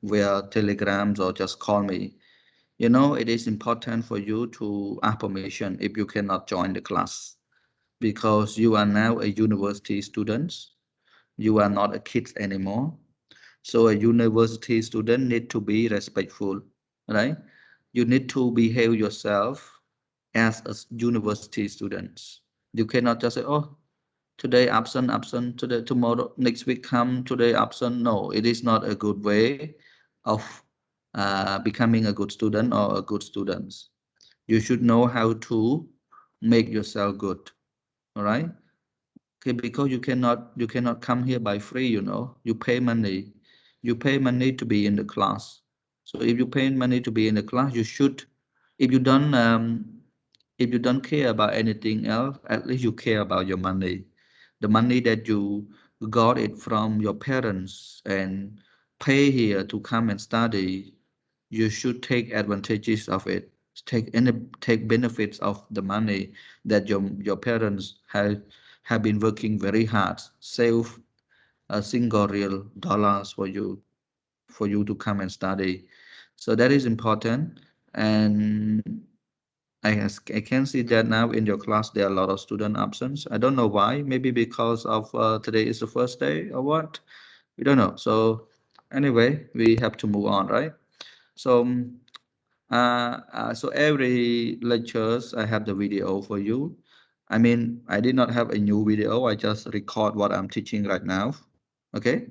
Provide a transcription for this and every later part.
via telegrams or just call me. You know, it is important for you to ask permission if you cannot join the class, because you are now a university student. You are not a kid anymore. So a university student need to be respectful, right? You need to behave yourself as a university student. You cannot just say, oh, today absent, absent, today, tomorrow, next week come, today absent. No, it is not a good way of becoming a good student or a good student. You should know how to make yourself good, all right? Okay, because you cannot come here by free, you know. You pay money to be in the class. So if you pay money to be in the class, you should, if you don't if you don't care about anything else, at least you care about your money. The money that you got it from your parents and pay here to come and study, you should take advantages of it. Take benefits of the money that your parents have been working very hard, save a single real dollars for you to come and study. So that is important. And I can see that now in your class there are a lot of student absence. I don't know why. Maybe because of today is the first day or what. We don't know. So anyway, we have to move on, right? So so every lectures I have the video for you. I mean, I did not have a new video. I just record what I'm teaching right now. Okay.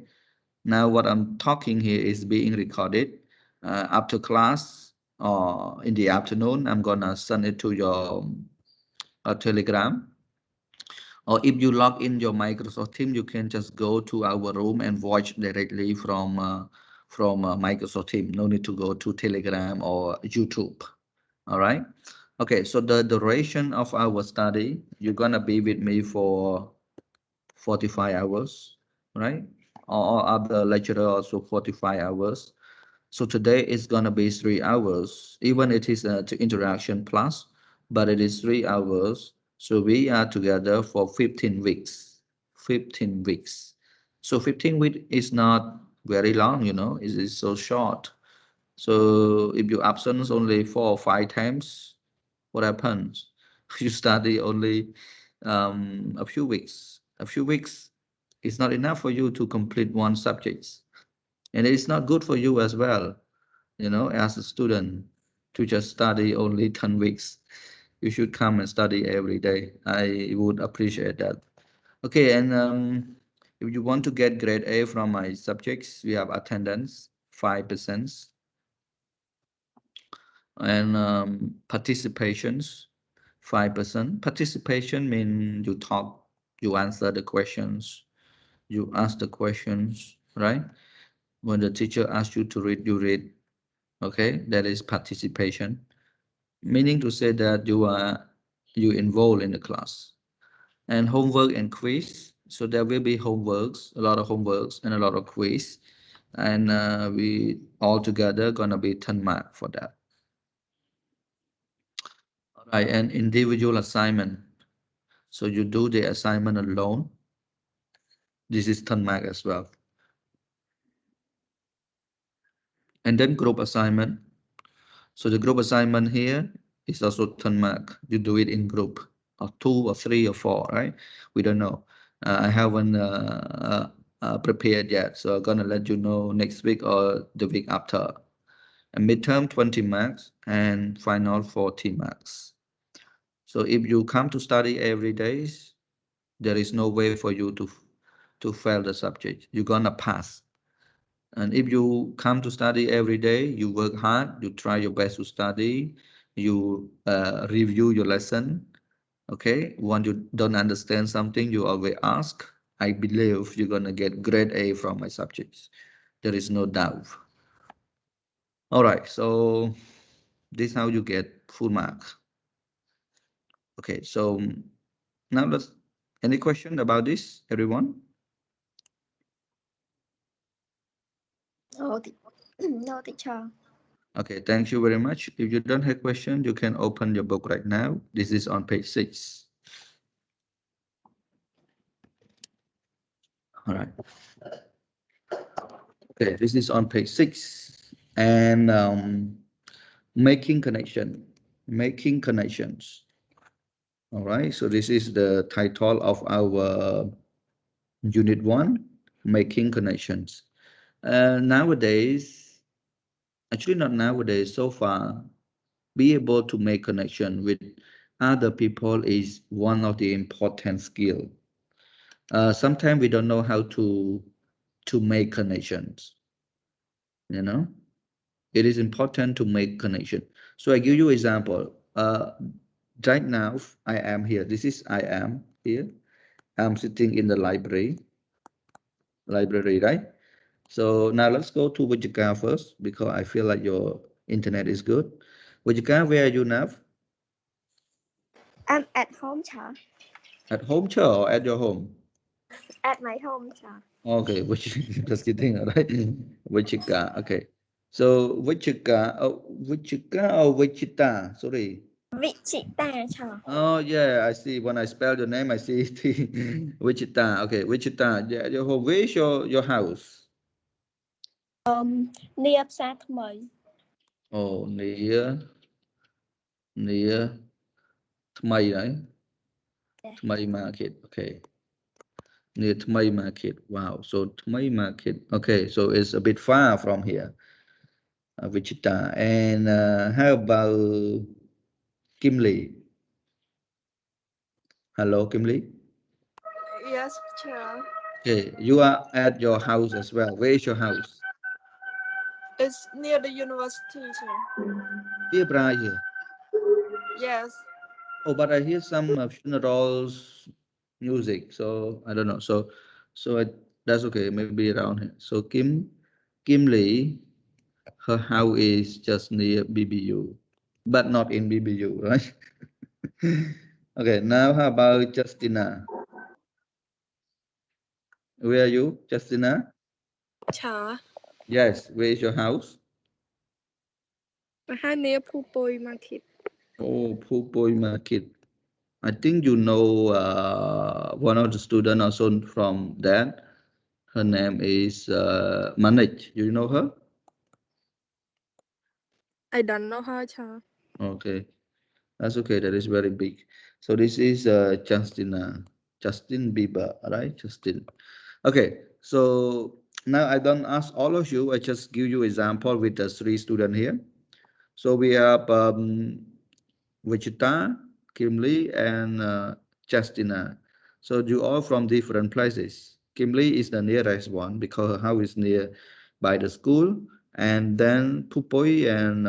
Now what I'm talking here is being recorded. After class or in the afternoon, I'm gonna send it to your Telegram. Or if you log in your Microsoft Teams, you can just go to our room and watch directly from Microsoft Teams. No need to go to Telegram or YouTube. All right. Okay. So the duration of our study, you're gonna be with me for 45 hours, right? Or other lecturer also 45 hours. So today is gonna be 3 hours, even it is to interaction plus, but it is 3 hours. So we are together for 15 weeks. 15 weeks. So 15 weeks is not very long, you know, it is so short. So if you absent only 4 or 5 times, what happens? You study only a few weeks. A few weeks is not enough for you to complete one subject, and it's not good for you as well. You know, as a student, to just study only 10 weeks. You should come and study every day. I would appreciate that. Okay, and if you want to get grade A from my subjects, we have attendance 5%, and participations 5%. Participation means you talk, you answer the questions, you ask the questions, right? When the teacher asks you to read, you read. Okay, that is participation, meaning to say that you involved in the class. And homework and quiz. So there will be homeworks, a lot of homeworks and a lot of quiz, and we all together gonna be 10 mark for that. All right, and individual assignment. So you do the assignment alone. This is 10 mark as well. And then group assignment. So the group assignment here is also 10 mark. You do it in group of 2 or 3 or 4, right? We don't know. I haven't prepared yet, so I'm gonna let you know next week or the week after. And midterm 20 marks and final 40 marks. So if you come to study every day, there is no way for you to fail the subject. You're gonna pass. And if you come to study every day, you work hard, you try your best to study, you review your lesson. Okay, when you don't understand something, you always ask. I believe you're gonna get grade A from my subjects. There is no doubt. All right, so this is how you get full mark. Okay, so now let's. Any question about this, everyone? No, no, teacher. Okay, thank you very much. If you don't have question, you can open your book right now. This is on page 6. All right. Okay, this is on page 6. and making making connections. All right, so this is the title of our unit one, making connections. Nowadays, actually not nowadays, so far, be able to make connection with other people is one of the important skill. Sometimes we don't know how to make connections, you know. It is important to make connection. So I give you example. Right now, I am here. This is I am here. I'm sitting in the library, right? So now let's go to Vijika first because I feel like your internet is good. Vijika, where are you now? I'm at home, cha. At home, chair or at your home? At my home, cha. Okay, which just kidding, all right? Vijika, okay. So Vijika or Wichita? Sorry. Vichita, cha. Oh yeah, I see. When I spell your name, I see Wichita. Okay, Wichita. Yeah, your home. Where is your house? Near Sa Thmai. Oh, near Thmai, right? Yeah. Thmai Market. Okay, near Thmai Market. Wow. So Thmai Market. Okay, so it's a bit far from here, Wichita. And how about Kimli? Hello, Kimli. Yes, cha. Okay, you are at your house as well. Where is your house? It's near the university, cha. Nearby here. Yes. Oh, but I hear some funerals music, so I don't know. That's okay. Maybe around here. So Kim Lee, her house is just near BBU, but not in BBU, right? Okay. Now how about Justina? Where are you, Justina? Cha. Yes. Where is your house? Hai near Pupoi Market. Oh, Pupoi Market. I think you know one of the student also from that. Her name is Manoj. You know her? I don't know her, cha. Okay, that's okay. That is very big. So this is Justin Bieber, all right? Justin. Okay, so now I don't ask all of you. I just give you example with the three student here. So we have Wichita, Kimberly, and Justina. So you all from different places. Kimberly is the nearest one because her house is near by the school, and then Pupoi and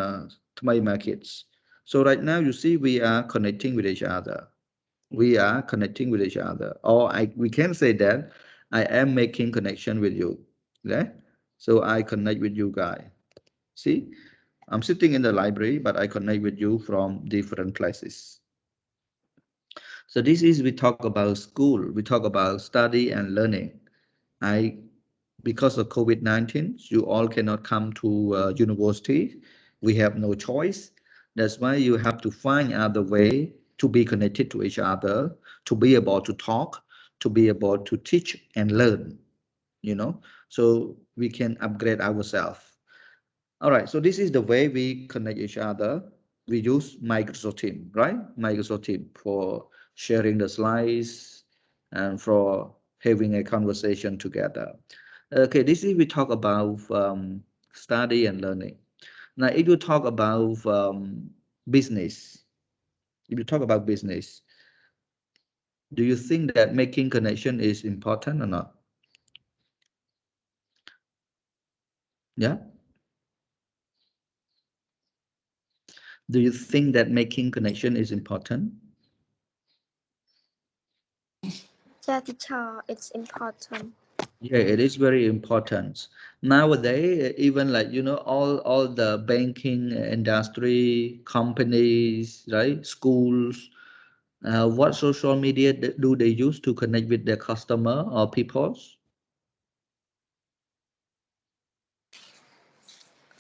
Thmai markets. So right now you see we are connecting with each other. We are connecting with each other, or we can say that I am making connection with you. Yeah. So I connect with you guys. See, I'm sitting in the library, but I connect with you from different places. So this is we talk about school, we talk about study and learning. I because of COVID-19, you all cannot come to university. We have no choice. That's why you have to find other way to be connected to each other, to be able to talk, to be able to teach and learn, so we can upgrade ourselves. All right, so this is the way we connect each other. We use Microsoft Team, right? Microsoft Team for sharing the slides and for having a conversation together. Okay, this is we talk about study and learning. Now, if you talk about business, if you talk about business, do you think that making connection is important or not? Yeah. Do you think that making connection is important? Yeah, teacher, it's important. Yeah, it is very important. Nowadays, even like, all the banking industry, companies, right? Schools, what social media do they use to connect with their customer or peoples?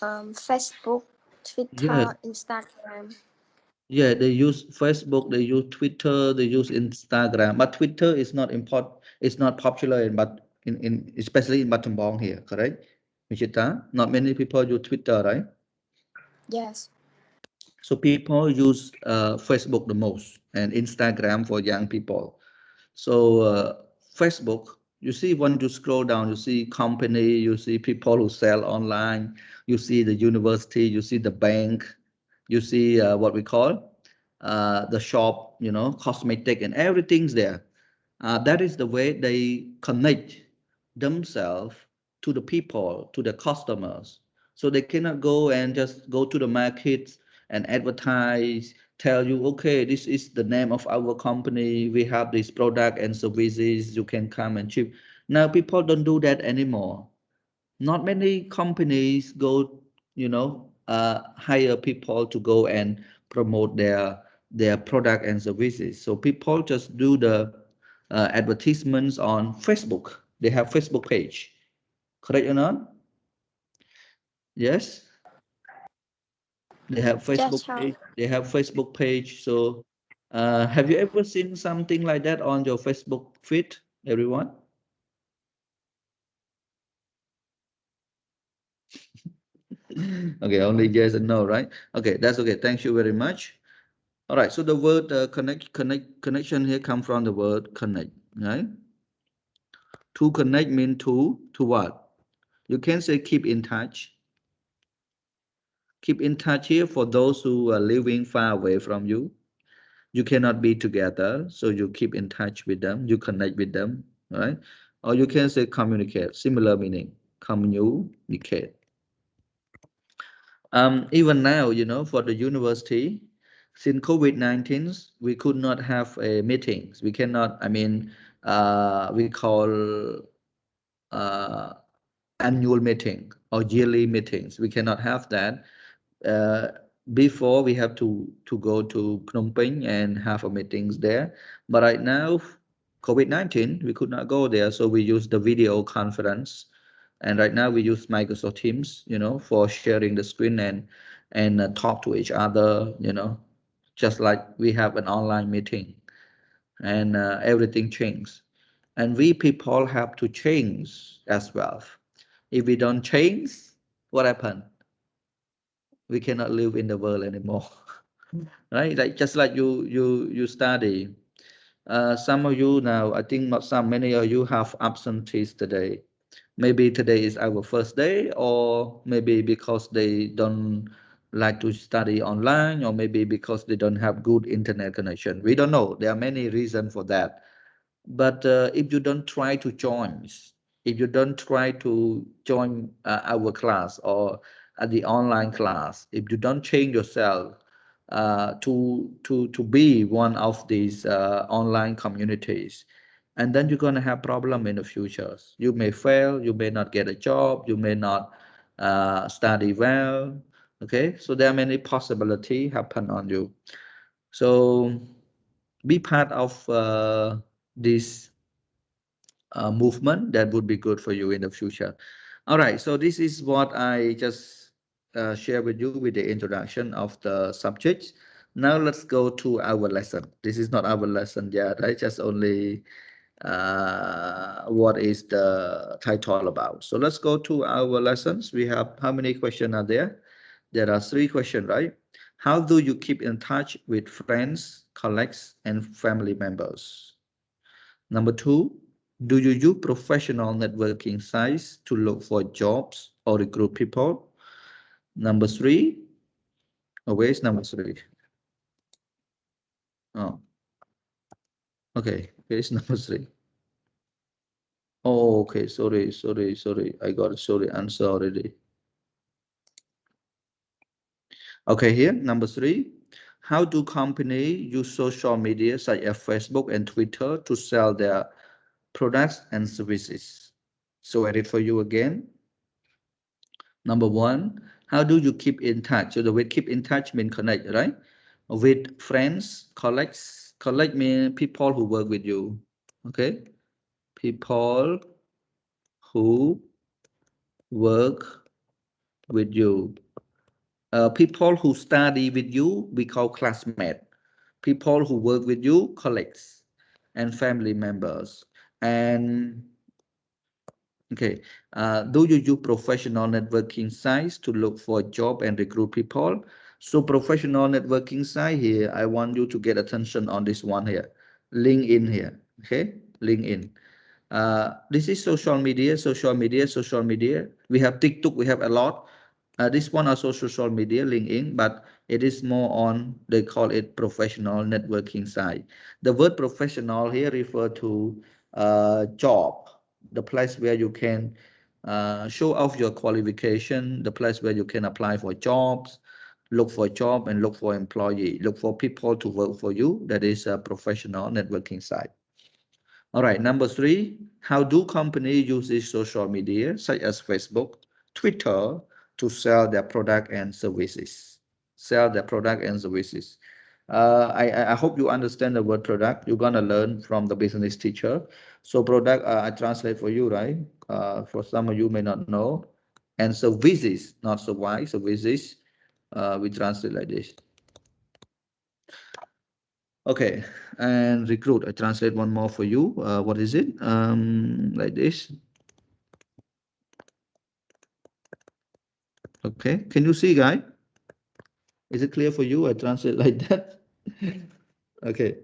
Facebook, Yeah, Twitter, Instagram. yeah, they use Facebook, they use Twitter, they use Instagram, but Twitter is not popular in but in especially in Battambang here, correct? Michita, not many people use Twitter, right? Yes. So people use Facebook the most and Instagram for young people. So Facebook, you see when you scroll down, you see company, you see people who sell online, you see the university, you see the bank, you see what we call the shop, cosmetic and everything's there. That is the way they connect themselves to the people, to the customers. So they cannot go and just go to the markets and advertise, tell you, okay, this is the name of our company. We have this product and services. You can come and ship. Now people don't do that anymore. Not many companies go, hire people to go and promote their product and services. So people just do the advertisements on Facebook. They have Facebook page, correct or not? Yes, they have Yes, Facebook sir. page. They have Facebook page. So, have you ever seen something like that on your Facebook feed, everyone? Okay, only yes and no, right? Okay, that's okay. Thank you very much. All right, so the word connection here come from the word connect, right? To connect mean to what? You can say keep in touch. Keep in touch here for those who are living far away from you. You cannot be together, so you keep in touch with them. You connect with them, right? Or you can say communicate. Similar meaning. Communicate. Even now, for the university, since COVID-19, we could not have meetings. We cannot, we call uh, annual meeting or yearly meetings. We cannot have that. Uh, Before we have to go to Phnom Penh and have a meetings there. But right now, COVID-19, we could not go there, so we use the video conference. And right now we use Microsoft Teams, for sharing the screen and talk to each other, just like we have an online meeting, and everything changed. And we people have to change as well. If we don't change, what happen? We cannot live in the world anymore, right? Like just like you study. Some of you now, I think not some, many of you have absentees today. Maybe today is our first day, or maybe because they don't like to study online, or maybe because they don't have good internet connection. We don't know. There are many reasons for that. But if you don't try to join, if you don't try to join our class or the online class, if you don't change yourself to be one of these online communities, and then you're going to have problem in the future. You may fail, you may not get a job, you may not study well. Okay, so there are many possibility happen on you. So be part of this movement that would be good for you in the future. All right, so this is what I just share with you with the introduction of the subject. Now let's go to our lesson. This is not our lesson yet, right? Just only what is the title about. So let's go to our lessons. We have how many questions are there? There are three questions, right? How do you keep in touch with friends, colleagues, and family members? Number two, do you use professional networking sites to look for jobs or recruit people? Number three, oh, where's number three? Oh, okay, here's number three. Oh, okay, sorry. I got sorry answer already. Okay, here, number three. How do companies use social media such as Facebook and Twitter to sell their products and services? So I read for you again. Number one, how do you keep in touch? So the word keep in touch means connect, right? With friends, colleagues. Colleague means people who work with you. Okay? People who work with you. People who study with you, we call classmate. People who work with you, colleagues, and family members. And Okay. Do you use professional networking sites to look for a job and recruit people? So professional networking site here, I want you to get attention on this one here. LinkedIn here. Okay. LinkedIn. This is social media, social media, social media. We have TikTok, we have a lot. This one also social media, LinkedIn, but it is more on, they call it professional networking site. The word professional here refer to job, the place where you can show off your qualification, the place where you can apply for jobs, look for a job and look for employee, look for people to work for you. That is a professional networking site. All right, number three, how do companies use this social media, such as Facebook, Twitter, to sell their product and services? Sell their product and services. I hope you understand the word product. You're gonna learn from the business teacher. So product, I translate for you, right? For some of you may not know. And services, not so why, services, we translate like this. Okay, and recruit. I translate one more for you. What is it? Like this. Okay, can you see, guy? Is it clear for you? I translate like that. Okay,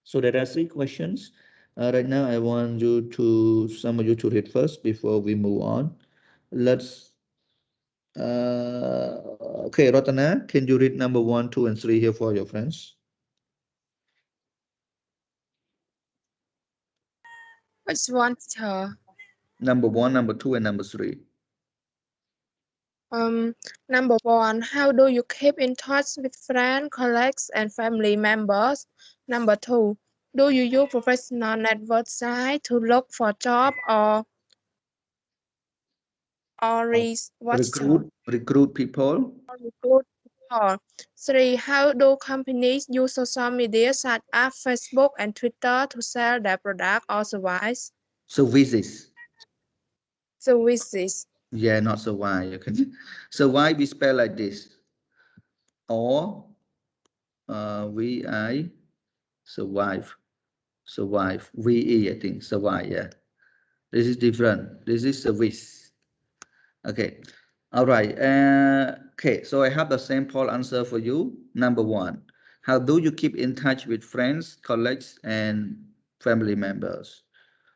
so there are three questions. Right now, I want some of you to read first before we move on. Let's. Okay, Rotana, can you read number one, two, and three here for your friends? Which one, teacher? Number one, number two, and number three. Um, Number one, how do you keep in touch with friends, colleagues, and family members? Number two, do you use professional network site to look for job or what, teacher? Recruit people. Recruit people. Three, how do companies use social media such as Facebook and Twitter to sell their product or Services. services? Yeah, not so why. Okay. So why we spell like this? Or vi survive ve, I think survive. Yeah, this is different. This is service. Okay. All right. Okay, so I have the sample answer for you. Number one, how do you keep in touch with friends, colleagues, and family members?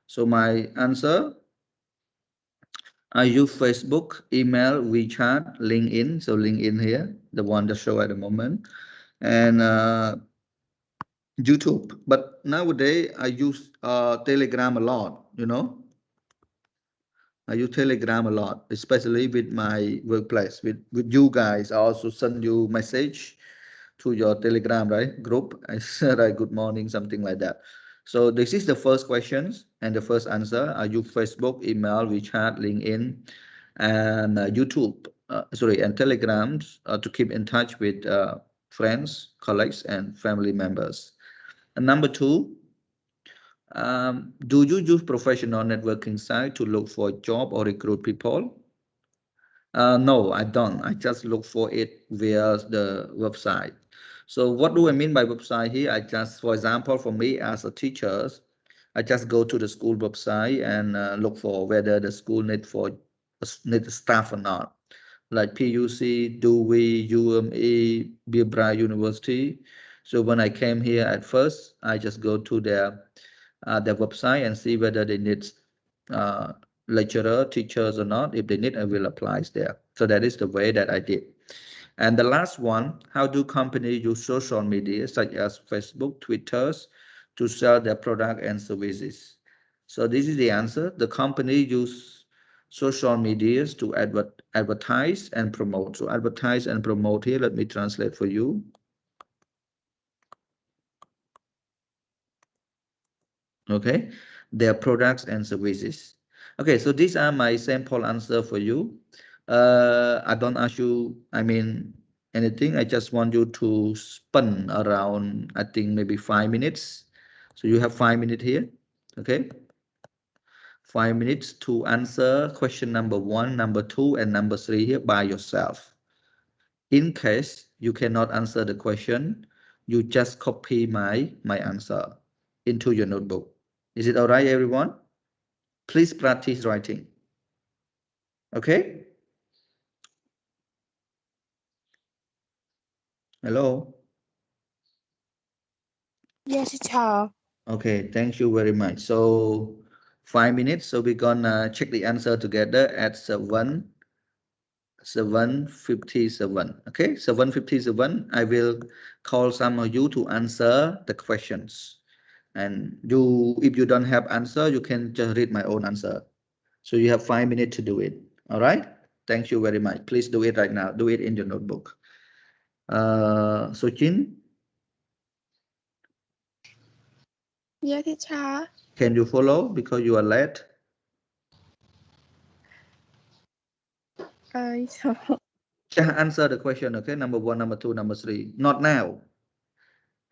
So my answer, I use Facebook, email, WeChat, LinkedIn. So LinkedIn here, the one that show at the moment, and YouTube. But nowadays I use Telegram a lot, I use Telegram a lot, especially with my workplace. With you guys, I also send you message to your Telegram, right? Group. I said, right, good morning, something like that. So this is the first questions and the first answer. I use Facebook, email, WeChat, LinkedIn, and YouTube. Sorry, and Telegrams to keep in touch with friends, colleagues, and family members. And number two, do you use professional networking site to look for a job or recruit people? No, I don't. I just look for it via the website. So what do I mean by website here? I just, for example, for me as a teacher, I just go to the school website and look for whether the school need staff or not, like PUC, Dewey, UME, Beerbright University. So when I came here at first, I just go to their website and see whether they need uh, lecturer, teachers or not. If they need, I will apply there. So that is the way that I did. And the last one, how do companies use social media such as Facebook, Twitters to sell their product and services? So this is the answer. The company use social medias to advertise and promote. So advertise and promote here, let me translate for you. Okay, their products and services. Okay, so these are my sample answer for you. I don't ask you, I mean, anything. I just want you to spend around, I think maybe 5 minutes. So you have 5 minutes here. Okay, 5 minutes to answer question number one, number two, and number three here by yourself. In case you cannot answer the question, you just copy my answer into your notebook. Is it all right, everyone? Please practice writing. Okay? Hello? Yes, teacher. Okay, thank you very much. So 5 minutes. So we're gonna check the answer together at 7:57. Okay, 7:57. I will call some of you to answer the questions. And you, if you don't have answer, you can just read my own answer. So you have 5 minutes to do it. All right. Thank you very much. Please do it right now. Do it in your notebook. Sochin, Yes, teacher. can you follow because you are late? So, Just answer the question. Okay, number one, number two, number three. Not now.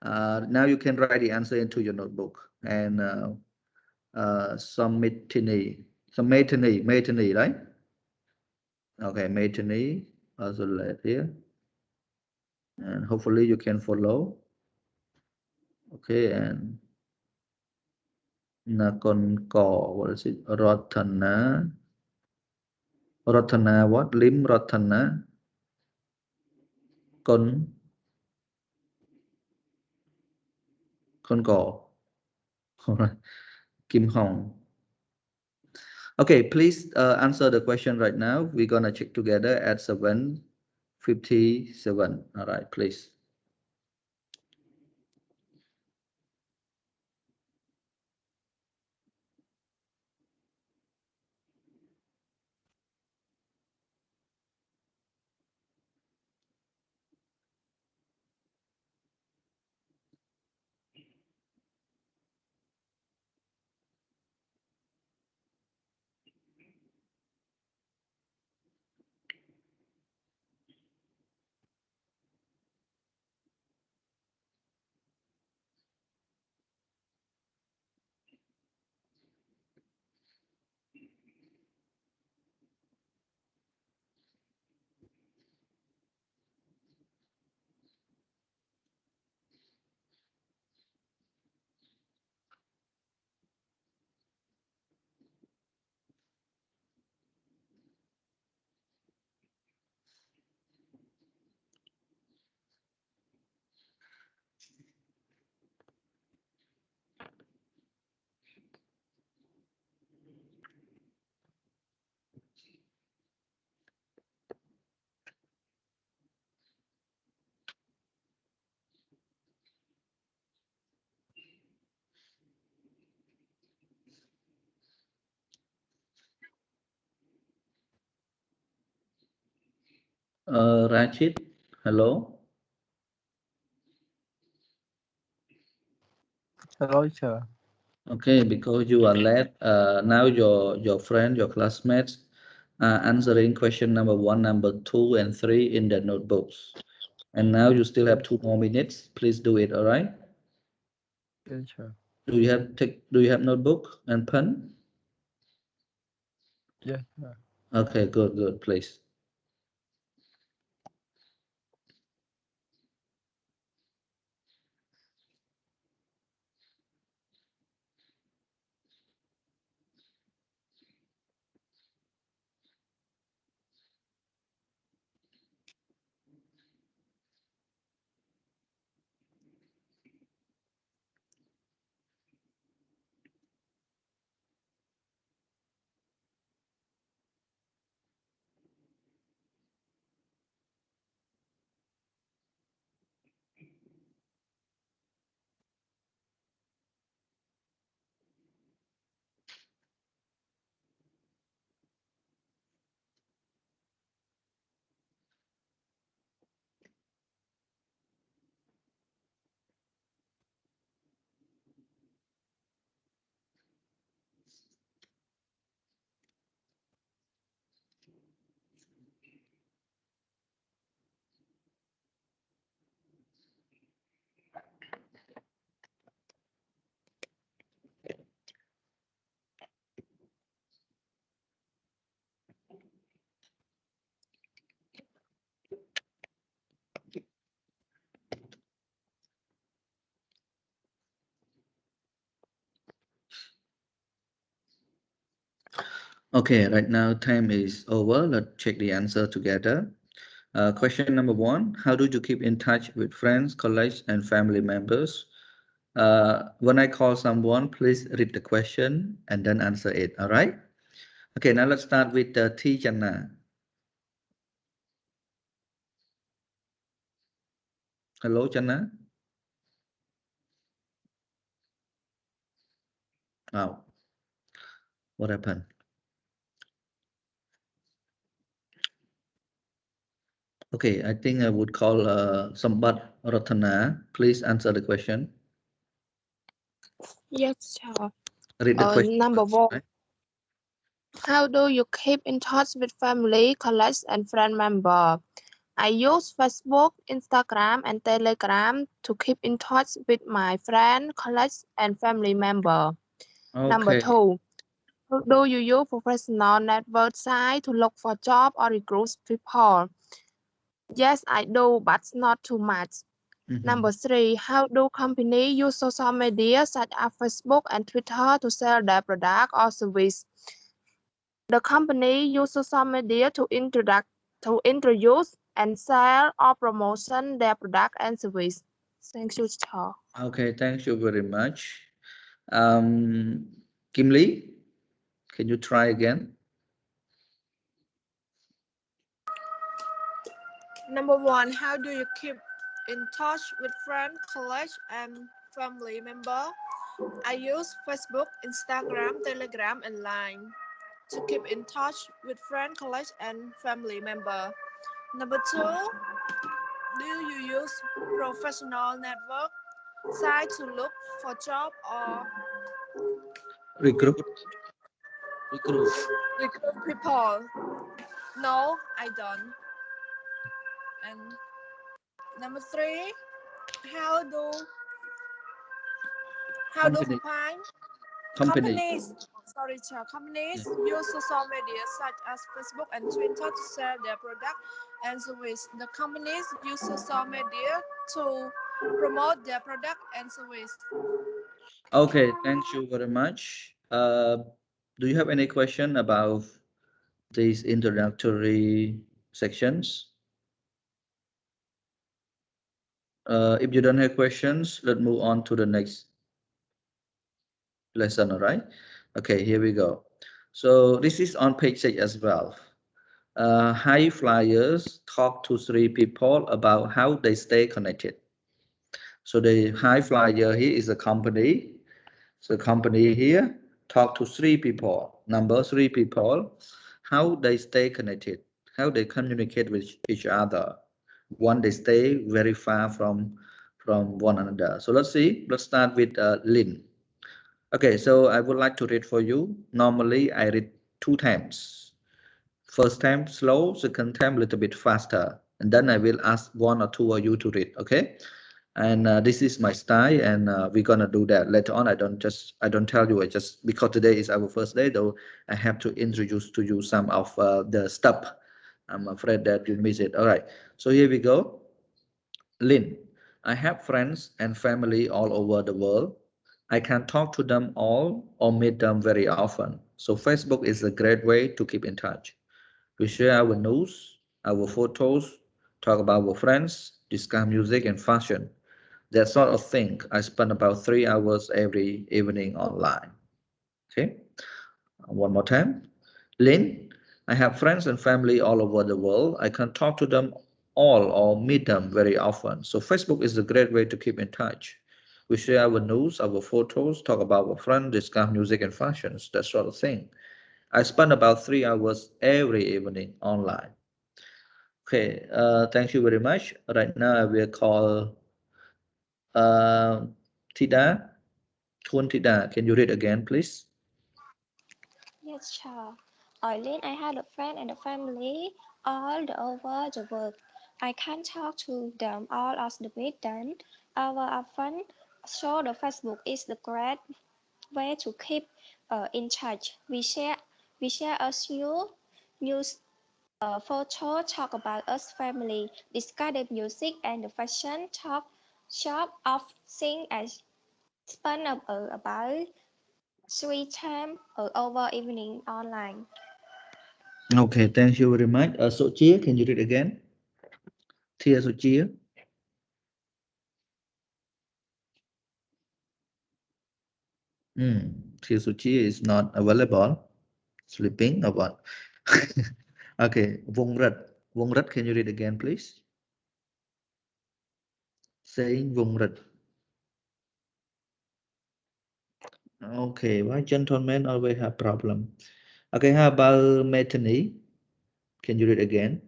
Now you can write the answer into your notebook and matiny, right? Okay, matiny also late here, and hopefully you can follow. Okay, and Nakonko, what is it? Rotana, what? Lim Rotana, Kon, Konko. Kim Hong. Okay, please answer the question right now. We're gonna check together at 7:57. All right, please. Rachid, hello. Hello, teacher. Okay, because you are late, now your friend, your classmates are answering question number one, number two, and three in the notebooks. And now you still have 2 more minutes. Please do it. All right. Yes, teacher. Do you have notebook and pen? Yes, teacher. Okay, good, good. Please. Okay, right now time is over. Let's check the answer together. Question number one, how do you keep in touch with friends, colleagues, and family members? When I call someone, please read the question and then answer it. All right. Okay, now let's start with T. Channa. Hello, Channa. Oh, what happened? Okay, I think I would call Sambat Ratana. Please answer the question. Yes, sure. Read the question Number first, one, right? how do you keep in touch with family, colleagues, and friend member? I use Facebook, Instagram, and Telegram to keep in touch with my friend, colleagues, and family member. Number Okay, two, do you use professional network site to look for job or recruit people? Yes, I do, but not too much. mhm. Number three, how do companies use social media such as Facebook and Twitter to sell their product or service? The company use social media to introduce and sell or promotion their product and service. Thank you, Charles. Okay, thank you very much. Um, Kim Lee, can you try again? Number one, how do you keep in touch with friends, colleagues, and family member? I use Facebook, Instagram, Telegram, and Line to keep in touch with friends, colleagues, and family member. Number two, do you use professional network site to look for job or Recruit, recruit. recruit people? No, I don't. And number three, how do Company, find company. companies? Sorry, Chair. Companies Yeah. use social media such as Facebook and Twitter to sell their product and service. The companies use social media to promote their product and service. Okay, thank you very much. Do you have any question about these introductory sections? If you don't have questions, let's move on to the next lesson, all right? Okay, here we go. So this is on page 6 as well. High flyers talk to three people about how they stay connected. So the high flyer here is a company. So company here talk to three people, number three people, how they stay connected, how they communicate with each other. One, they stay very far from one another. So let's see. Let's start with Lynn. Okay, so I would like to read for you. Normally, I read two times. First time slow, second time a little bit faster. And then I will ask one or two of you to read, okay? And this is my style, and we're gonna do that later on. I don't tell you. I just because today is our first day, though I have to introduce to you some of the stuff. I'm afraid that you miss it. All right, so here we go. Lynn, I have friends and family all over the world. I can talk to them all or meet them very often. So Facebook is a great way to keep in touch. We share our news, our photos, talk about our friends, discuss music and fashion. That sort of thing. I spend about 3 hours every evening online. Okay, one more time. Lynn, I have friends and family all over the world. I can talk to them all or meet them very often. So Facebook is a great way to keep in touch. We share our news, our photos, talk about our friends, discuss music and fashions, that sort of thing. I spend about 3 hours every evening online. Okay, thank you very much. Right now I will call uh, Tida. Kuntida, can you read again, please? Yes, sure. Eileen, I had a friend and a family all over the world. I can talk to them all as the meet them. Our fun so the Facebook is the great way to keep in touch. We share us news photo, talk about us family, discuss the music and the fashion, talk shop of things and spend about Sweet time or over evening online. Okay, thank you very much. So Chia, can you read again? Tia so Chia. Tia so Chia is not available. Sleeping or what? Okay, Vong Rat. Vong Rat, can you read again, please? Saying Vong Rat. Okay, why gentlemen always have problem? Okay, how about Methany? Can you read again?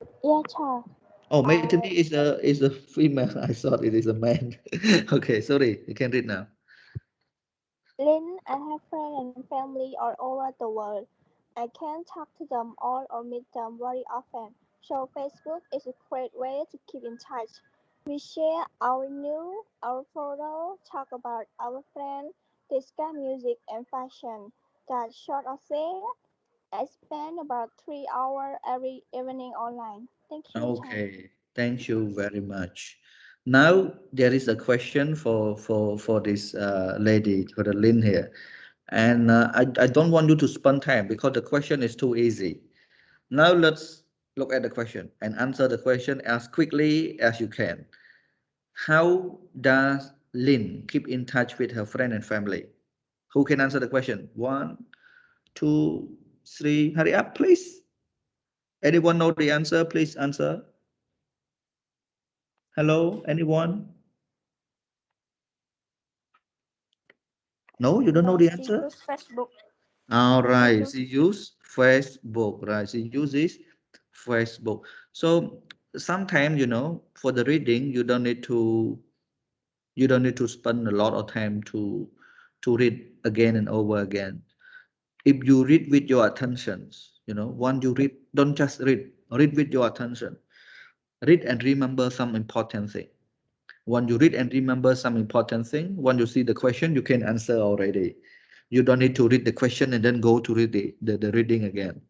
Yes, sir. Oh, Uh, Methany is a female. I thought it is a man. Okay, sorry. You can read now. Lynn, I have friends and family all over the world. I can't talk to them all or meet them very often, so Facebook is a great way to keep in touch. We share our news, our photos, talk about our friends, discuss music and fashion. That sort of thing. I spend about 3 hours every evening online. Thank you, Cha. Okay, thank you very much. Now there is a question for this lady, for the Lynn here, and I don't want you to spend time because the question is too easy. Now let's look at the question and answer the question as quickly as you can. How does Lynn keep in touch with her friend and family? Who can answer the question? One, two, three. Hurry up, please. Anyone know the answer? Please answer. Hello, anyone? No, you don't know the She answer? uses Facebook. All She right, uses she use Facebook, right? She uses Facebook. So sometimes, for the reading, you don't need to spend a lot of time to read again and over again. If you read with your attentions, once you read, don't just read with your attention. Read and remember some important thing. When you read and remember some important thing, when you see the question, you can answer already. You don't need to read the question and then go to read the reading again.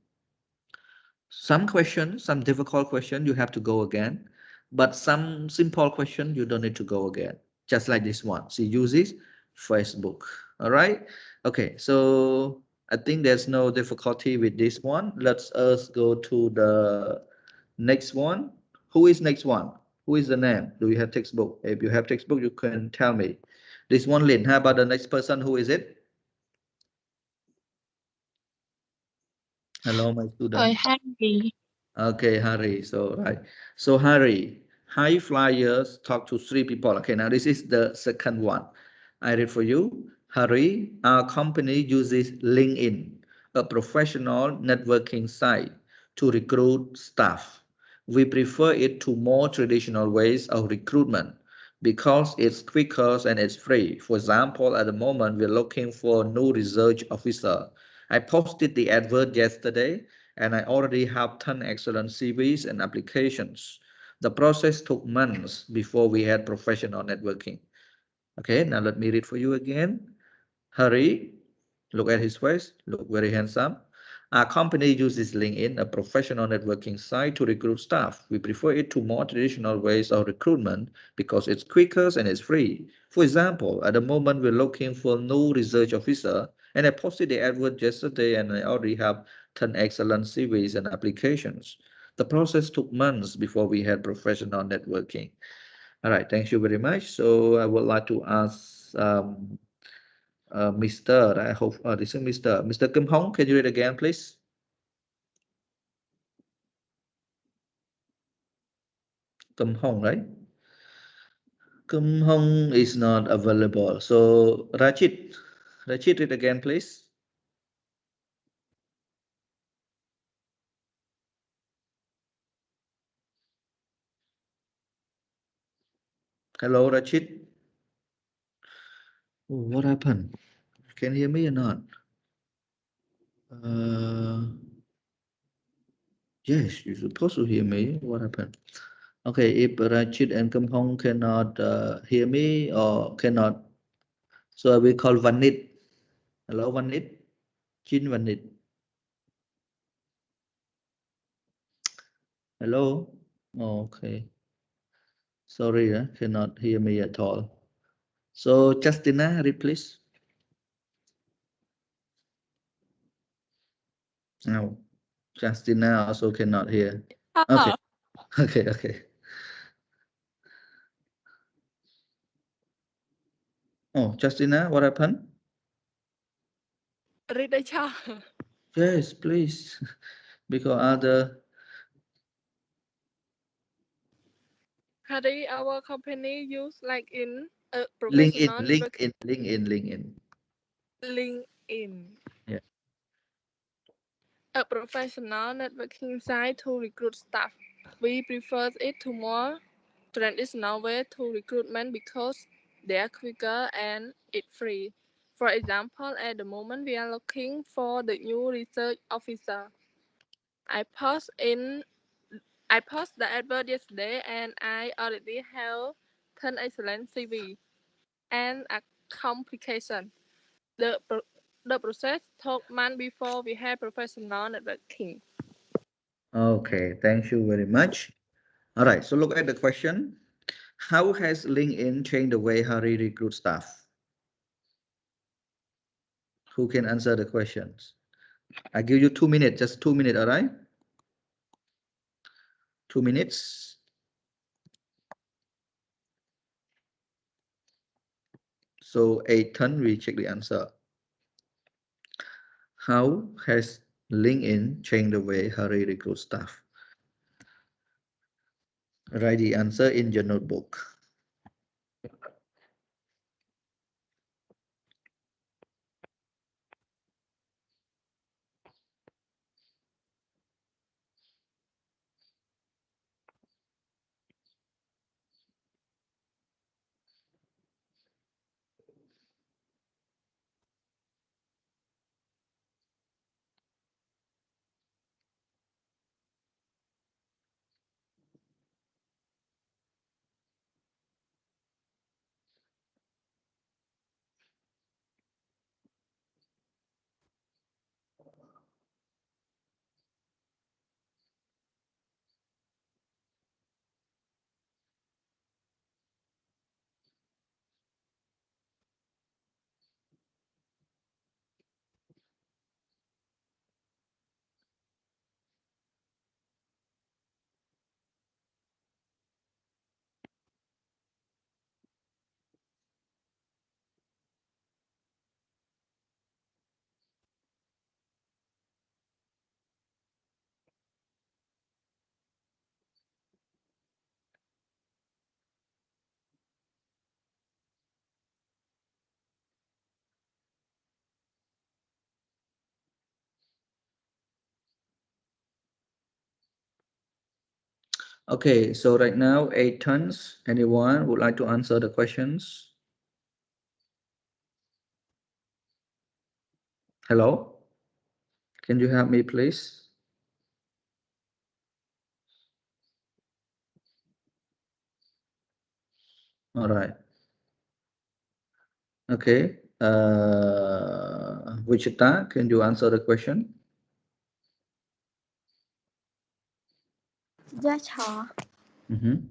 Some questions, some difficult question, you have to go again. But some simple question, you don't need to go again. Just like this one. She uses Facebook. All right. Okay. So I think there's no difficulty with this one. Let's us go to the next one. Who is next one? Who is the name? Do you have textbook? If you have textbook, you can tell me. This one, Lin. How about the next person? Who is it? Hello, my student. Henry. Okay, Harry. So, right. So, Harry, high flyers talk to three people. Okay, now this is the second one. I read for you. Harry, our company uses LinkedIn, a professional networking site, to recruit staff. We prefer it to more traditional ways of recruitment because it's quicker and it's free. For example, at the moment, we're looking for a new research officer. I posted the advert yesterday and I already have 10 excellent CVs and applications. The process took months before we had professional networking. Okay, now let me read for you again. Hurry, look at his face, look very handsome. Our company uses LinkedIn, a professional networking site, to recruit staff. We prefer it to more traditional ways of recruitment because it's quicker and it's free. For example, at the moment we're looking for a new research officer, and I posted the advert yesterday and I already have 10 excellent CVs and applications. The process took months before we had professional networking. All right, thank you very much. So I would like to ask Mr. I hope this is Mr. Kim Hong. Can you read again, please? Kim Hong, right? Kim Hong is not available. So Rachid, read again, please. Hello, Rachid. Oh, what happened? Can you hear me or not? Uh, yes, you're supposed to hear me. What happened? Okay, if Rachid and Kim Hong cannot hear me or cannot, so I will call Vanit. Hello, Vanit. Chin Vanit. Hello. Okay. Sorry, cannot hear me at all. So, Justina, read please. No, Justina also cannot hear. Okay, Ah, okay, okay. Oh, Justina, what happened? read đây cho. Yes, please. Because other Harry, our company use like in a LinkedIn, professional networking LinkedIn, LinkedIn, LinkedIn. LinkedIn, Yeah. a professional networking site to recruit staff. We prefer it to more traditional way to recruitment because they are quicker and it's free. For example, at the moment we are looking for the new research officer. I post in I post the advert yesterday and I already have 10 excellent CV and a complication. The, the process took months before we had professional networking. Okay, thank you very much. All right, so look at the question. How has LinkedIn changed the way Harry recruits staff? Who can answer the questions? I give you 2 minutes, just 2 minutes, all right? 2 minutes. So 8 ton, we check the answer. How has LinkedIn changed the way Harry recruits staff? Write the answer in your notebook. Okay, so right now 8 tons. Anyone would like to answer the questions? Hello? Can you help me, please? All right. Okay. Wichita, can you answer the question? Yes, sir. Mm-hmm.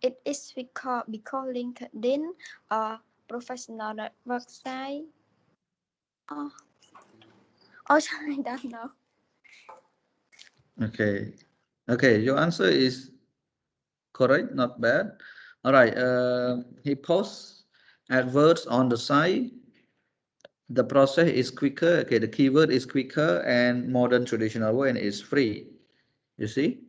It is because LinkedIn a professional network site. Oh, oh, I don't know. Okay. Okay, your answer is correct, not bad. All right. He posts adverts on the site. The process is quicker. Okay, the keyword is quicker and more than traditional way and it's free. You see?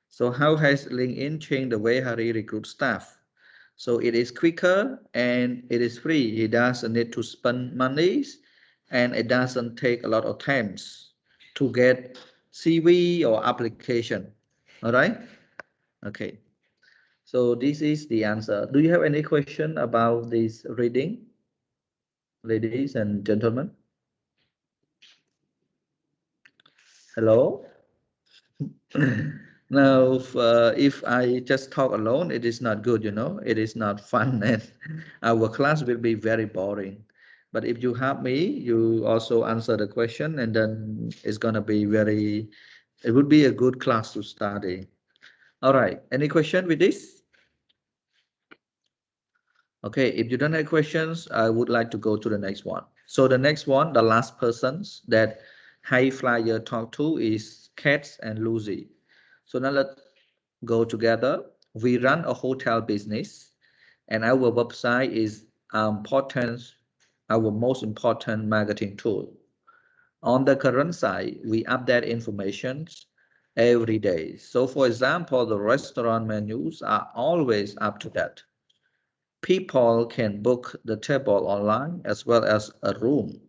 So how has LinkedIn changed the way Harry recruits staff? So it is quicker and it is free. He doesn't need to spend money and it doesn't take a lot of times to get CV or application. All right? Okay. So this is the answer. Do you have any question about this reading, ladies and gentlemen? Hello? Now, if I just talk alone, it is not good, you know, it is not fun, and our class will be very boring. But if you help me, you also answer the question, and then it's gonna be it would be a good class to study. All right, any question with this? Okay, if you don't have questions, I would like to go to the next one. So the next one, the last persons that high flyer talk to is Cats and Lucy. So now let's go together. We run a hotel business, and our website is important, our most important marketing tool. On the current side, we update information every day. So for example, the restaurant menus are always up to date. People can book the table online as well as a room.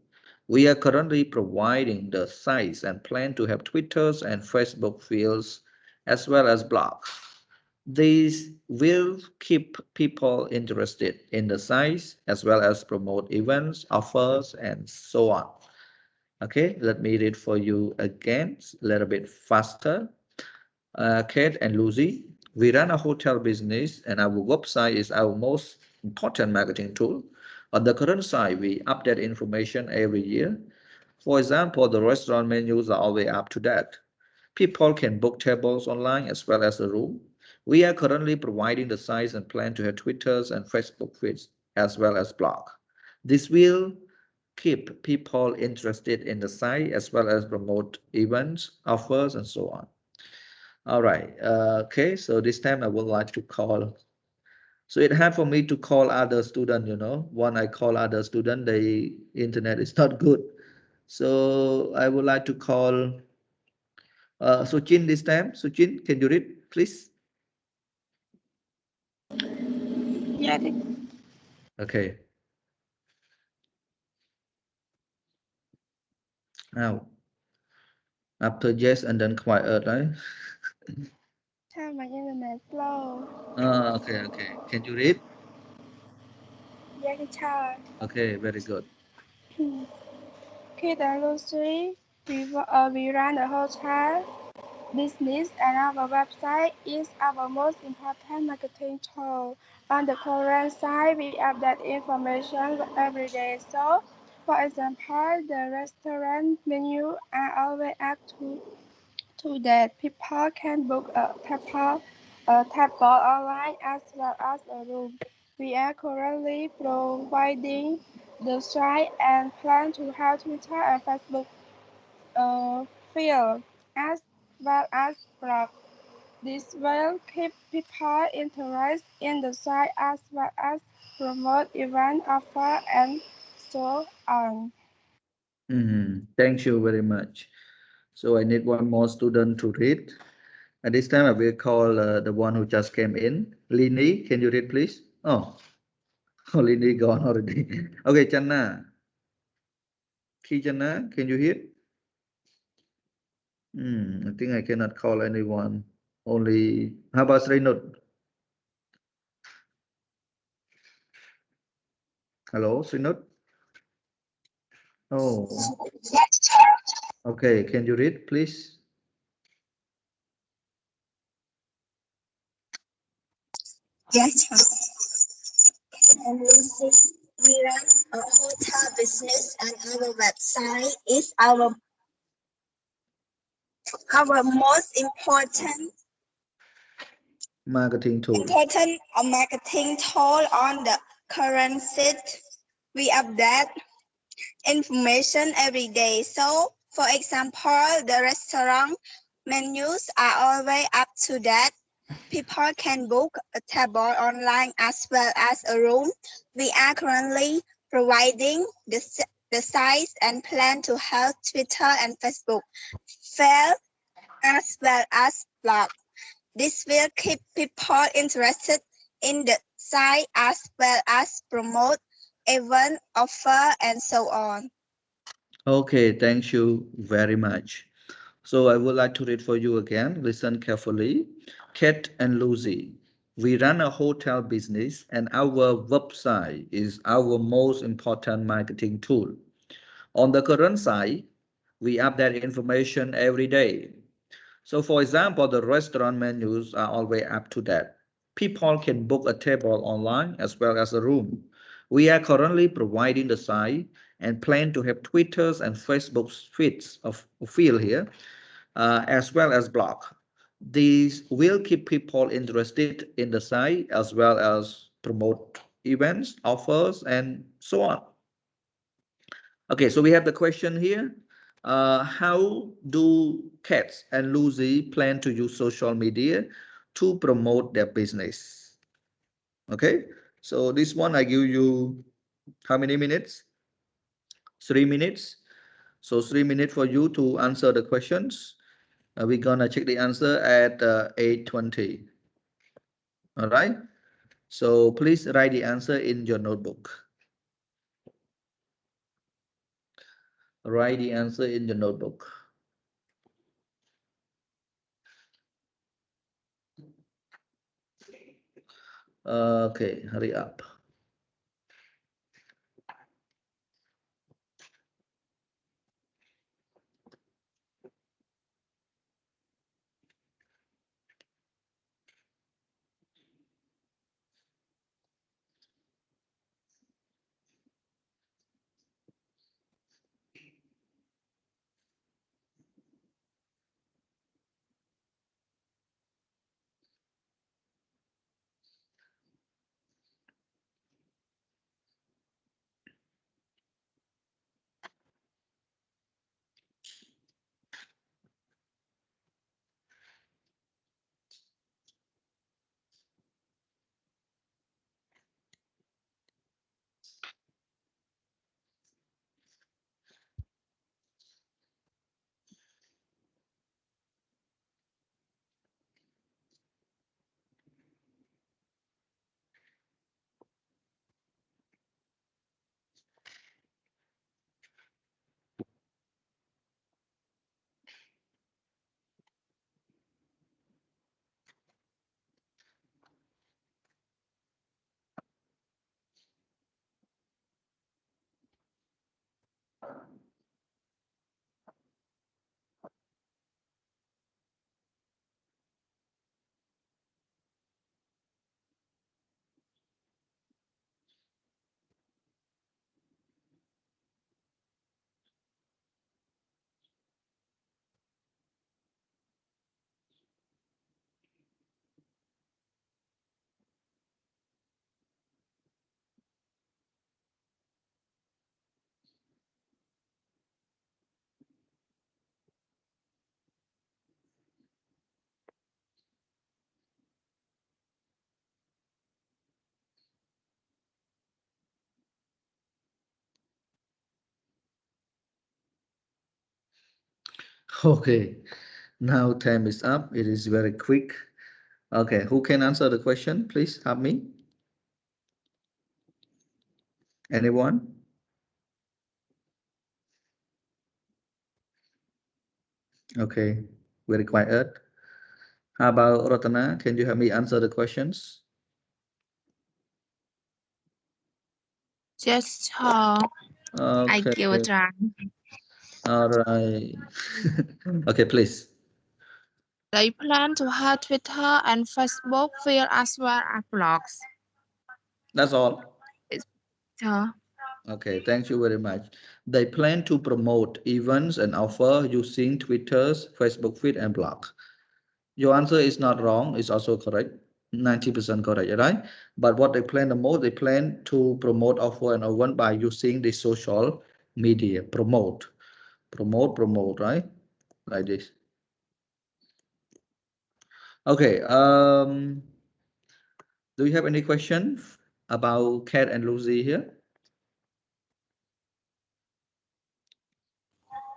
We are currently providing the sites and plan to have Twitters and Facebook fields as well as blogs. These will keep people interested in the sites as well as promote events, offers, and so on. Okay, let me read for you again, a little bit faster. Kate and Lucy, we run a hotel business and our website is our most important marketing tool. On the current side, we update information every year. For example, the restaurant menus are always up to date. People can book tables online as well as a room. We are currently providing the sites and plan to have Twitters and Facebook feeds as well as blog. This will keep people interested in the site as well as promote events, offers, and so on. All right. Okay. So this time I would like to call. So it hard for me to call other student, When I call other student, the internet is not good. So I would like to call Suchin this time. Suchin, can you read, please? Dạ thì Okay. Now, after yes and then quiet, right? sao mà internet slow. Okay, okay. Can you read? Dạ thì chào. Okay, very good. Kid and Lucy, we run a hotel business and our website is our most important marketing tool. On the current site, we update information every day. So, for example, the restaurant menu are always up to date. People can book a table online as well as a room. We are currently providing the site and plan to have Twitter and Facebook field as well as blog. This will keep people interested in the site as well as promote event offer and so on. Thank you very much. So I need one more student to read. At this time, I will call the one who just came in. Lini, can you read, please? Oh, oh, Lini gone already. Okay, Channa. Channa, can you hear? I think I cannot call anyone. Only, how about Srinut? Hello, Srinut? Oh, okay. Can you read, please? Yes, and Lucy, we run a hotel business and our website is our most Marketing tool. marketing tool on the current site. We update information every day. So, for example, the restaurant menus are always up to date. People can book a table online as well as a room. We are currently providing the sites and plan to have Twitter and Facebook fair as well as blog. This will keep people interested in the site as well as promote event offer and so on. Okay, thank you very much. So I would like to read for you again. Listen carefully. Kate and Lucy. We run a hotel business and our website is our most important marketing tool. On the current site, we update information every day. So for example, the restaurant menus are always up to date. People can book a table online as well as a room. We are currently providing the site and plan to have Twitters and Facebook feeds of field here, as well as blog. These will keep people interested in the site as well as promote events, offers, and so on. Okay, so we have the question here. How do Cats and Lucy plan to use social media to promote their business? Okay, so this one I give you how many minutes? 3 minutes. So 3 minutes for you to answer the questions. We're gonna check the answer at 8:20. All right. So please write the answer in your notebook. Write the answer in your notebook. Okay, hurry up. Okay, now time is up. It is very quick. Okay, who can answer the question? Please help me. Anyone? Okay, very quiet. How about Ratana? Can you help me answer the questions? Yes, sir. I Okay, give a try. all right. Okay, please. They plan to have Twitter and Facebook feed as well as blogs. That's all. It's sir. Okay, thank you very much. They plan to promote events and offer using Twitter's Facebook feed and blog. Your answer is not wrong. It's also correct. 90% correct, right? But what they plan the most, they plan to promote offer and event by using the social media. Promote, right? Like this. Okay. Do you have any question about Cat and Lucy here?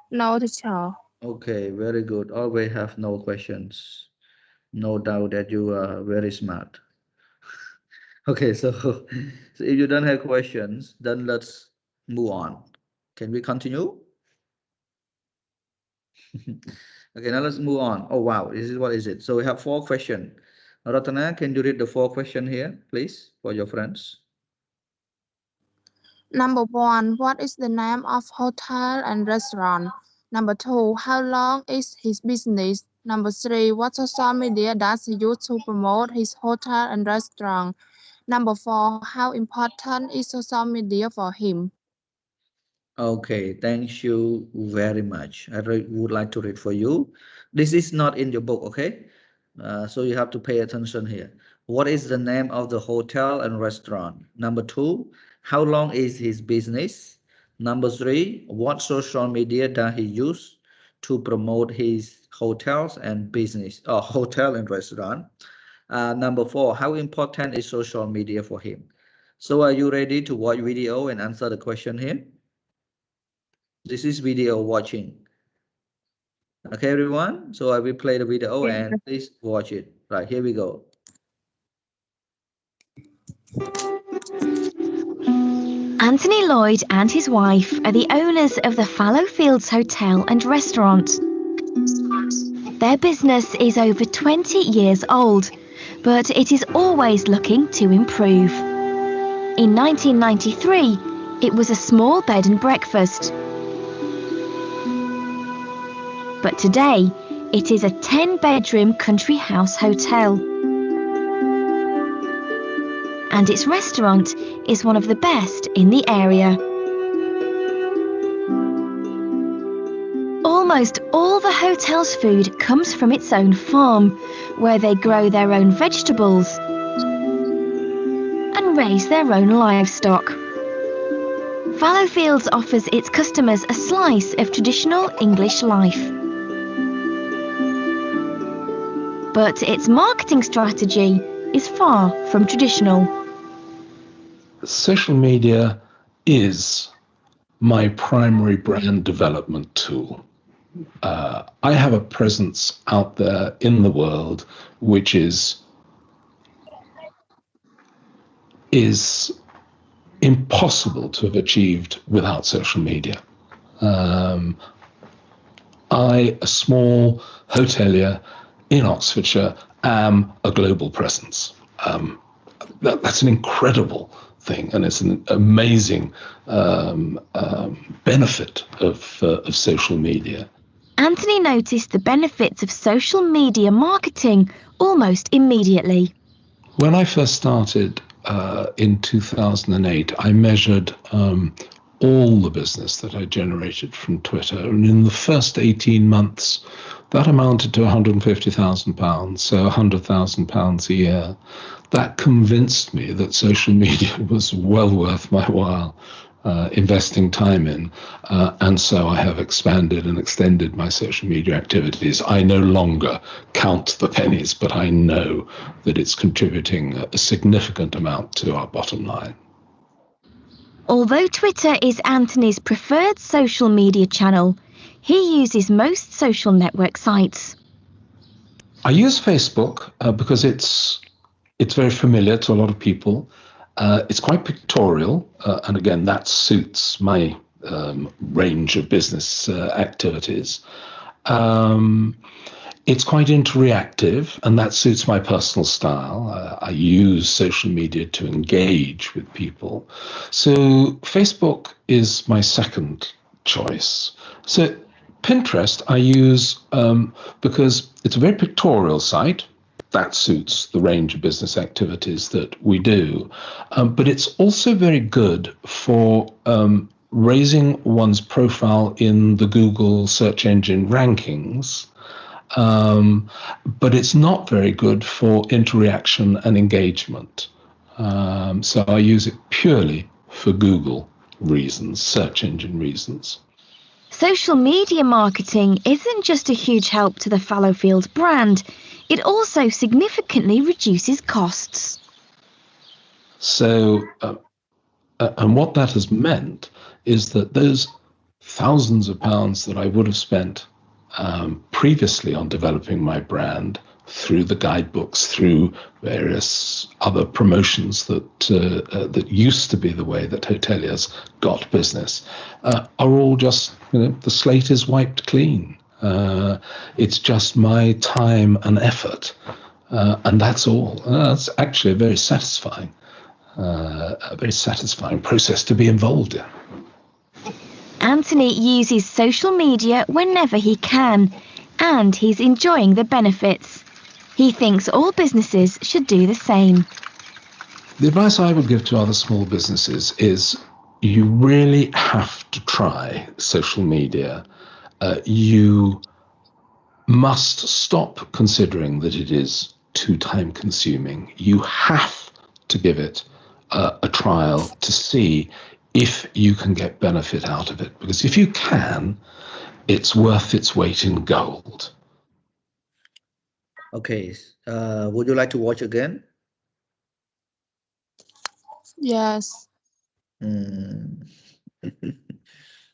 No, teacher. Okay, very good. Always have no questions. No doubt that you are very smart. Okay, so, so if you don't have questions, then let's move on. Can we continue? Okay, now let's move on. Oh, wow, this is what is it? So we have 4 questions. Ratana, can you read the 4 questions here, please, for your friends? Number one, what is the name of hotel and restaurant? Number two, how long is his business? Number three, what social media does he use to promote his hotel and restaurant? Number four, how important is social media for him? Okay, thank you very much. Would like to read for you. This is not in your book, okay? So you have to pay attention here. What is the name of the hotel and restaurant? Number two, how long is his business? Number three, what social media does he use to promote his hotels and business, or hotel and restaurant? Number four, how important is social media for him? So are you ready to watch video and answer the question here? This is video watching. Okay, everyone. So I will play the video Yes, and please watch it. Right, here we go. Anthony Lloyd and his wife are the owners of the Fallowfields Hotel and Restaurant. Their business is over 20 years old, but it is always looking to improve. In 1993, it was a small bed and breakfast. But today, it is a 10-bedroom country house hotel. And its restaurant is one of the best in the area. Almost all the hotel's food comes from its own farm, where they grow their own vegetables and raise their own livestock. Fallowfields offers its customers a slice of traditional English life. But its marketing strategy is far from traditional. Social media is my primary brand development tool. I have a presence out there in the world which is impossible to have achieved without social media. I, a small hotelier in Oxfordshire, am a global presence. That's an incredible thing, and it's an amazing benefit of social media. Anthony noticed the benefits of social media marketing almost immediately. When I first started in 2008, I measured all the business that I generated from Twitter, and in the first 18 months, that amounted to £150,000, so £100,000 a year. That convinced me that social media was well worth my while investing time in, and so I have expanded and extended my social media activities. I no longer count the pennies, but I know that it's contributing a significant amount to our bottom line. Although Twitter is Anthony's preferred social media channel, he uses most social network sites. I use Facebook because it's very familiar to a lot of people. It's quite pictorial, and again, that suits my range of business activities. It's quite interactive, and that suits my personal style. I use social media to engage with people. So Facebook is my second choice. So Pinterest I use because it's a very pictorial site. That suits the range of business activities that we do. But it's also very good for raising one's profile in the Google search engine rankings. But it's not very good for interaction and engagement. So I use it purely for Google reasons, search engine reasons. Social media marketing isn't just a huge help to the Fallowfields brand, it also significantly reduces costs. So, and what that has meant is that those thousands of pounds that I would have spent previously on developing my brand through the guidebooks, through various other promotions that used to be the way that hoteliers got business, are all just, the slate is wiped clean. It's just my time and effort, and that's all. That's actually a very satisfying process to be involved in. Anthony uses social media whenever he can, and he's enjoying the benefits. He thinks all businesses should do the same. The advice I would give to other small businesses is you really have to try social media. You must stop considering that it is too time consuming. You have to give it a trial to see if you can get benefit out of it. Because if you can, it's worth its weight in gold. Okay. Would you like to watch again? Yes. Hmm.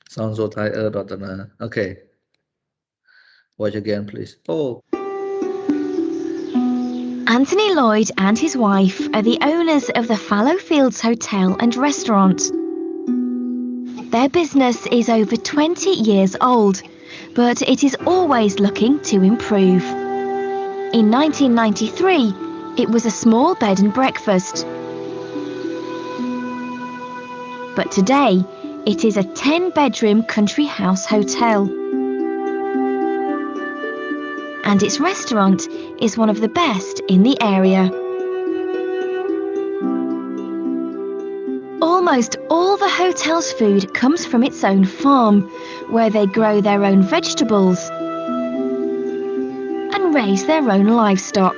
Sounds so tired, Ratana. Okay. Watch again, please. Oh. Anthony Lloyd and his wife are the owners of the Fallowfields Hotel and Restaurant. Their business is over 20 years old, but it is always looking to improve. In 1993, it was a small bed and breakfast. But today, it is a 10-bedroom country house hotel. And its restaurant is one of the best in the area. Almost all the hotel's food comes from its own farm, where they grow their own vegetables and raise their own livestock.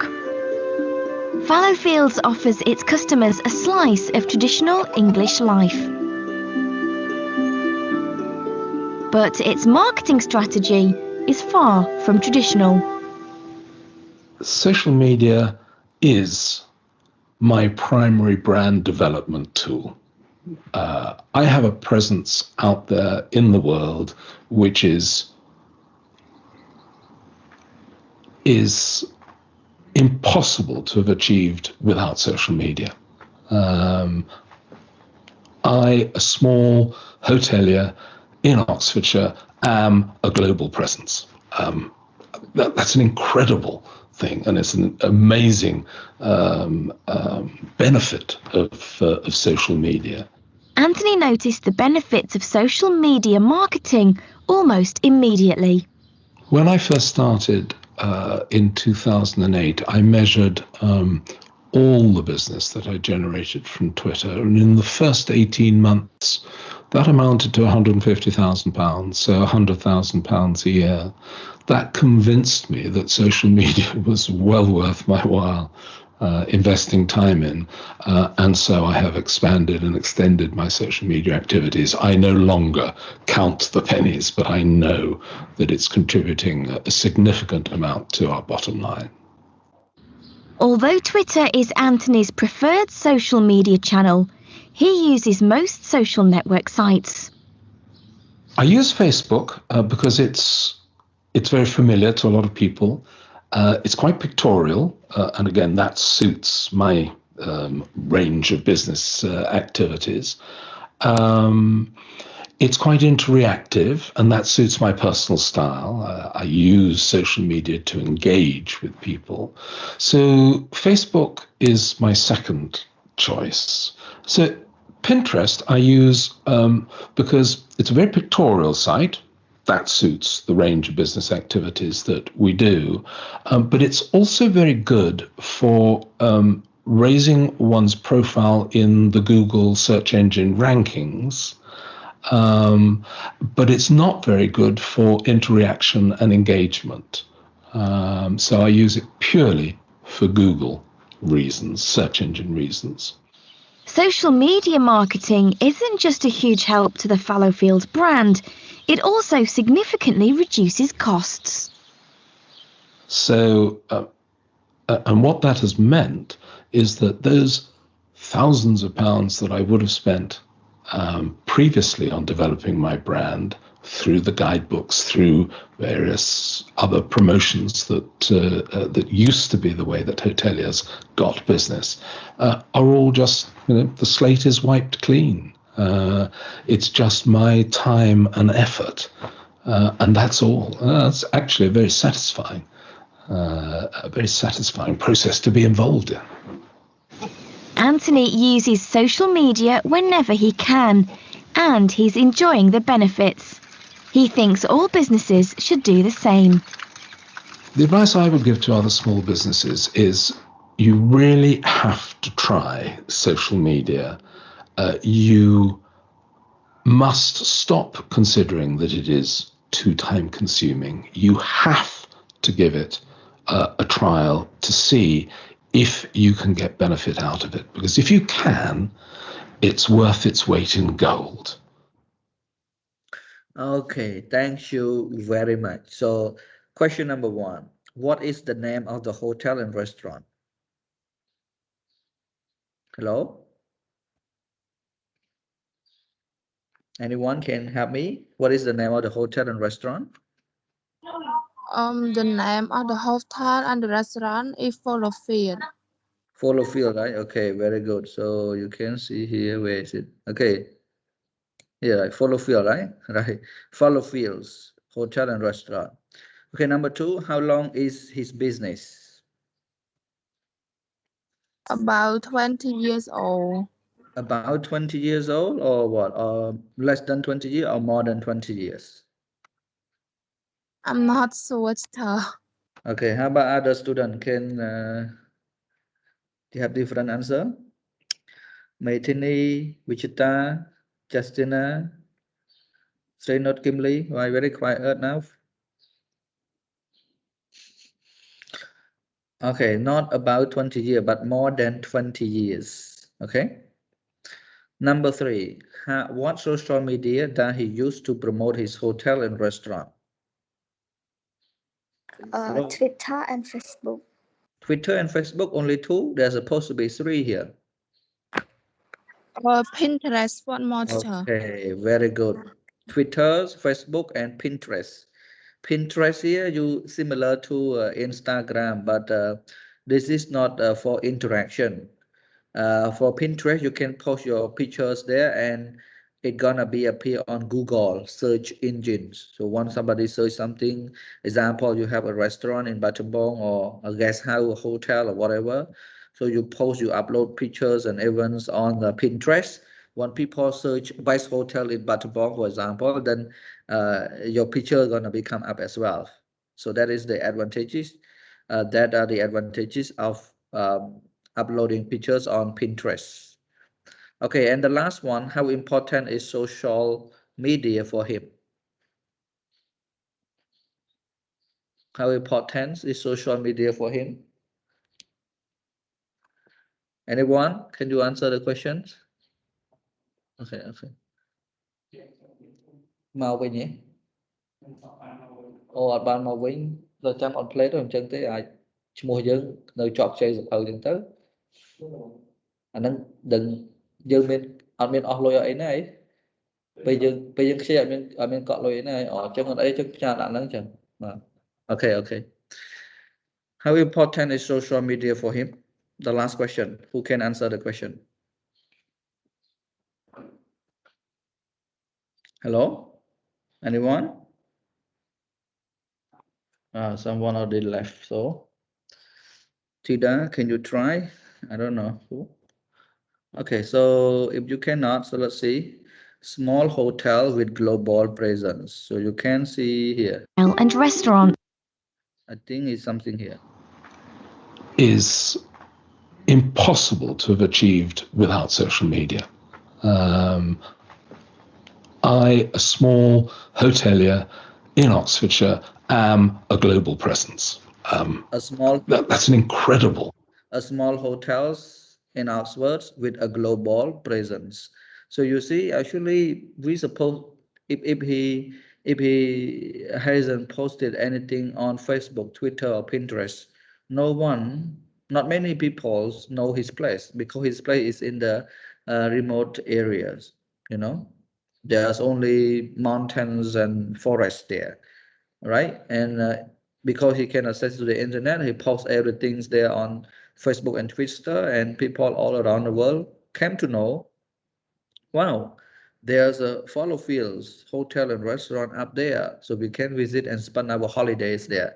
Fallowfields offers its customers a slice of traditional English life. But its marketing strategy is far from traditional. Social media is my primary brand development tool. I have a presence out there in the world which is impossible to have achieved without social media. I, a small hotelier in Oxfordshire, am a global presence. That's an incredible thing, and it's an amazing benefit of social media. Anthony noticed the benefits of social media marketing almost immediately. When I first started in 2008, I measured all the business that I generated from Twitter, and in the first 18 months, that amounted to £150,000, so £100,000 a year. That convinced me that social media was well worth my while investing time in, and so I have expanded and extended my social media activities. I no longer count the pennies, but I know that it's contributing a significant amount to our bottom line. Although Twitter is Anthony's preferred social media channel, he uses most social network sites. I use Facebook because it's very familiar to a lot of people. It's quite pictorial, and again, that suits my range of business activities. It's quite interactive, and that suits my personal style. I use social media to engage with people. So Facebook is my second choice. So Pinterest I use because it's a very pictorial site. That suits the range of business activities that we do. But it's also very good for raising one's profile in the Google search engine rankings. But it's not very good for interaction and engagement. So I use it purely for Google reasons, search engine reasons. Social media marketing isn't just a huge help to the Fallowfields brand, it also significantly reduces costs. So, and what that has meant is that those thousands of pounds that I would have spent previously on developing my brand through the guidebooks, through various other promotions that used to be the way that hoteliers got business, are all just, the slate is wiped clean. It's just my time and effort, and that's all. It's actually a very satisfying process to be involved in. Anthony uses social media whenever he can, and he's enjoying the benefits. He thinks all businesses should do the same. The advice I would give to other small businesses is you really have to try social media. You must stop considering that it is too time consuming. You have to give it a trial to see if you can get benefit out of it. Because if you can, it's worth its weight in gold. Okay, thank you very much. So, question number one, what is the name of the hotel and restaurant? Hello? Anyone can help me? What is the name of the hotel and restaurant? The name of the hotel and the restaurant is Follow Field. Follow field, right? Okay, very good. So you can see here, where is it? Okay, yeah, right. Follow field, right? Right. Follow fields, hotel and restaurant. Okay, number two, how long is his business? About 20 years old. About 20 years old or what? Or less than 20 years or more than 20 years? I'm not sure, sir. Okay, how about other student? Can you have different answer? Maitini, Wichita, Justina, Srinot Kimli, why very quiet now? Okay, not about 20 years, but more than 20 years. Okay. Number three, what social media does he use to promote his hotel and restaurant? Hello? Twitter and Facebook. Twitter and Facebook, only two? There's supposed to be three here. Pinterest, what more, sir? Okay, very good. Twitter, Facebook, and Pinterest. Pinterest here, you similar to Instagram, but this is not for interaction. For Pinterest, you can post your pictures there and it gonna be appear on Google search engines. So once somebody search something, example, you have a restaurant in Battambang or a guest house, a hotel or whatever. So you post, you upload pictures and events on the Pinterest. When people search best hotel in Battambang, for example, then your picture gonna become up as well. So that is the advantages. That are the advantages of uploading pictures on Pinterest. Okay, and the last one, how important is social media for him? How important is social media for him? Anyone? Can you answer the questions? Okay, okay. Màu về nhỉ? Ồ, bạn màuវិញលើចាំអត់ plate ទៅអញ្ចឹងទេអាចឈ្មោះយើងនៅជាប់ជ័យសភៅអញ្ចឹងទៅអាហ្នឹងដឹងយើងមានអត់មានអស់លុយអីណាអីពេលយើងខ្ជិលអត់មានកក់លុយអីណាអញ្ចឹងអត់អីចឹងផ្ញើដាក់ហ្នឹងអញ្ចឹងបាទ Okay, okay. How important is social media for him? The last question. Who can answer the question? Hello? Anyone? Someone already left. So, Tida, can you try? I don't know who. Okay, so if you cannot, so let's see. Small hotel with global presence. So you can see here. And restaurant. I think it's something here. Is impossible to have achieved without social media. I, a small hotelier in Oxfordshire, am a global presence. That's an incredible. A small hotels in Oxford with a global presence. So you see, actually, we suppose if he hasn't posted anything on Facebook, Twitter, or Pinterest, not many people know his place because his place is in the remote areas. You know, there's only mountains and forests there, right? And because he can access to the internet, he posts everything there on Facebook and Twitter, and people all around the world came to know, wow, there's a follow fields hotel and restaurant up there, so we can visit and spend our holidays there.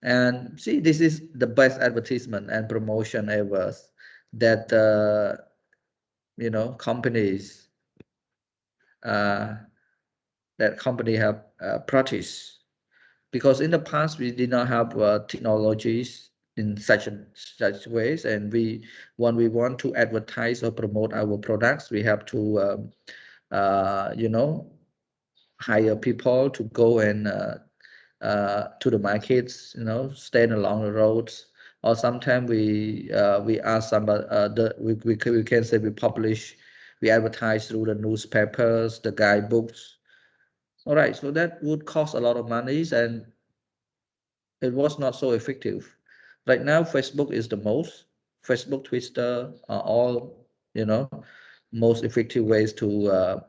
And see, this is the best advertisement and promotion ever that companies that company have practiced. Because in the past we did not have technologies in such ways, and when we want to advertise or promote our products, we have to hire people to go and to the markets, stand along the roads, or sometimes we ask somebody we can say we publish We advertise through the newspapers, the guidebooks. All right, so that would cost a lot of money and it was not so effective. Right now, Facebook is the most. Facebook, Twitter are all, most effective ways to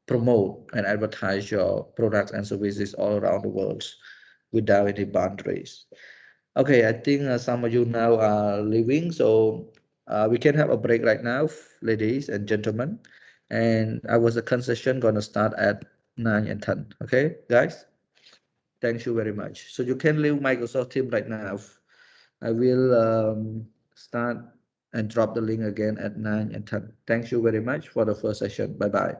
promote and advertise your products and services all around the world without any boundaries. Okay, I think some of you now are leaving, so we can have a break right now, ladies and gentlemen. And our concession gonna start at 9 and 10. Okay, guys? Thank you very much. So you can leave Microsoft Teams right now. I will start and drop the link again at 9 and 10. Thank you very much for the first session. Bye-bye.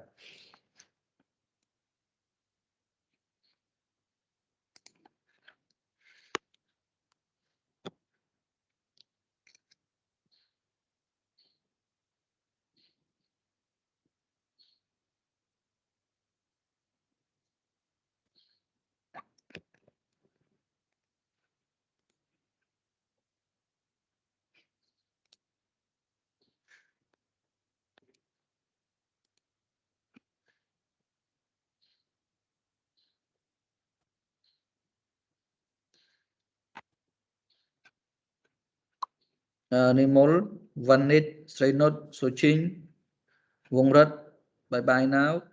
Nimol, Vanit, Srinot, Sochin, Wongrat, bye-bye now.